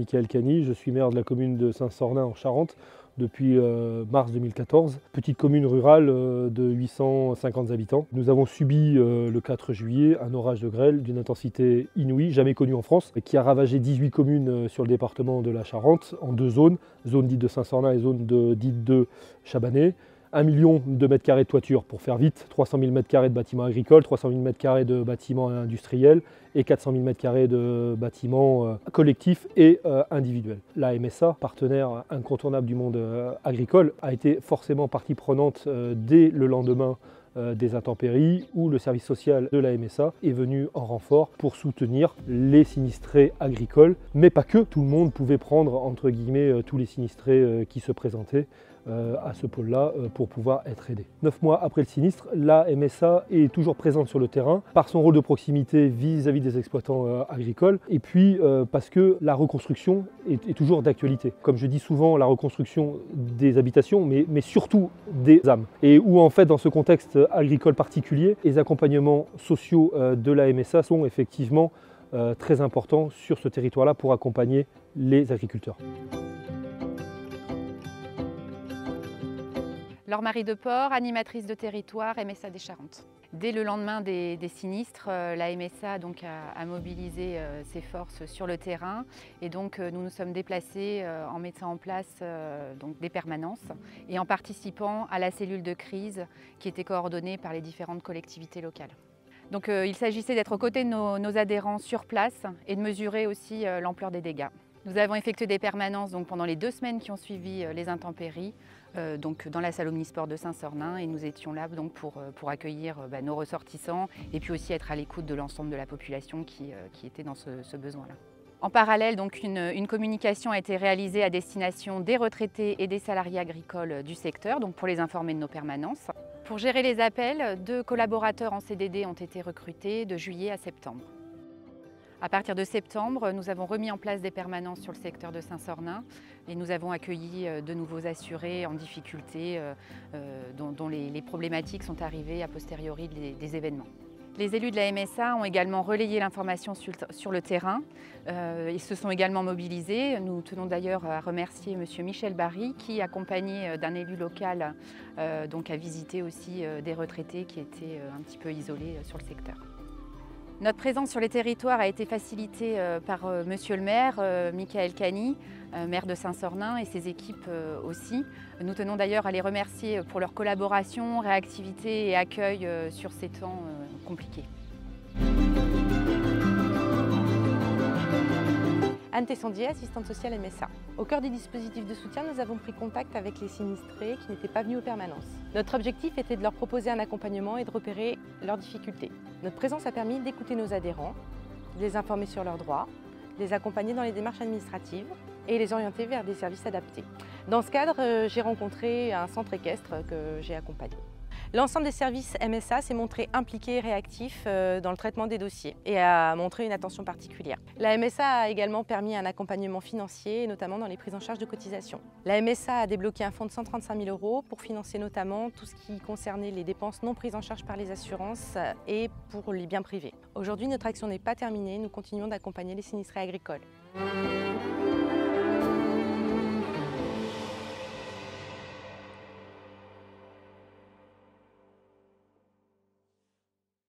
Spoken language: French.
Michael Cany, je suis maire de la commune de Saint-Sornin en Charente depuis mars 2014. Petite commune rurale de 850 habitants. Nous avons subi le 4 juillet un orage de grêle d'une intensité inouïe, jamais connue en France, qui a ravagé 18 communes sur le département de la Charente en deux zones, zone dite de Saint-Sornin et zone dite de Chabanais. 1 million de mètres carrés de toiture pour faire vite, 300 000 mètres carrés de bâtiments agricoles, 300 000 mètres carrés de bâtiments industriels et 400 000 mètres carrés de bâtiments collectifs et individuels. La MSA, partenaire incontournable du monde agricole, a été forcément partie prenante dès le lendemain des intempéries où le service social de la MSA est venu en renfort pour soutenir les sinistrés agricoles, mais pas que. Tout le monde pouvait prendre entre guillemets tous les sinistrés qui se présentaient à ce pôle-là pour pouvoir être aidé. 9 mois après le sinistre, la MSA est toujours présente sur le terrain par son rôle de proximité vis-à-vis des exploitants agricoles et puis parce que la reconstruction est toujours d'actualité. Comme je dis souvent, la reconstruction des habitations, mais surtout des âmes. Et où en fait dans ce contexte agricole particulier, les accompagnements sociaux de la MSA sont effectivement très importants sur ce territoire-là pour accompagner les agriculteurs. Laure Marie Deport, animatrice de territoire MSA des Charentes. Dès le lendemain des sinistres, la MSA donc, a mobilisé ses forces sur le terrain et donc nous nous sommes déplacés en mettant en place donc, des permanences et en participant à la cellule de crise qui était coordonnée par les différentes collectivités locales. Donc il s'agissait d'être aux côtés de nos adhérents sur place et de mesurer aussi l'ampleur des dégâts. Nous avons effectué des permanences donc, pendant les 2 semaines qui ont suivi les intempéries, donc dans la salle Omnisport de Saint-Sornin et nous étions là donc, pour accueillir nos ressortissants et puis aussi être à l'écoute de l'ensemble de la population qui était dans ce besoin-là. En parallèle, donc, une communication a été réalisée à destination des retraités et des salariés agricoles du secteur, donc pour les informer de nos permanences. Pour gérer les appels, 2 collaborateurs en CDD ont été recrutés de juillet à septembre. À partir de septembre, nous avons remis en place des permanences sur le secteur de Saint-Sornin et nous avons accueilli de nouveaux assurés en difficulté dont les problématiques sont arrivées a posteriori des événements. Les élus de la MSA ont également relayé l'information sur le terrain. Ils se sont également mobilisés. Nous tenons d'ailleurs à remercier M. Michel Barry qui, accompagné d'un élu local, donc a visité aussi des retraités qui étaient un petit peu isolés sur le secteur. Notre présence sur les territoires a été facilitée par Monsieur le maire, Michael Cany, maire de Saint-Sornin et ses équipes aussi. Nous tenons d'ailleurs à les remercier pour leur collaboration, réactivité et accueil sur ces temps compliqués. Anne Tessondier, assistante sociale MSA. Au cœur des dispositifs de soutien, nous avons pris contact avec les sinistrés qui n'étaient pas venus aux permanences. Notre objectif était de leur proposer un accompagnement et de repérer leurs difficultés. Notre présence a permis d'écouter nos adhérents, de les informer sur leurs droits, de les accompagner dans les démarches administratives et les orienter vers des services adaptés. Dans ce cadre, j'ai rencontré un centre équestre que j'ai accompagné. L'ensemble des services MSA s'est montré impliqué et réactif dans le traitement des dossiers et a montré une attention particulière. La MSA a également permis un accompagnement financier, notamment dans les prises en charge de cotisations. La MSA a débloqué un fonds de 135 000 € pour financer notamment tout ce qui concernait les dépenses non prises en charge par les assurances et pour les biens privés. Aujourd'hui, notre action n'est pas terminée, nous continuons d'accompagner les sinistrés agricoles.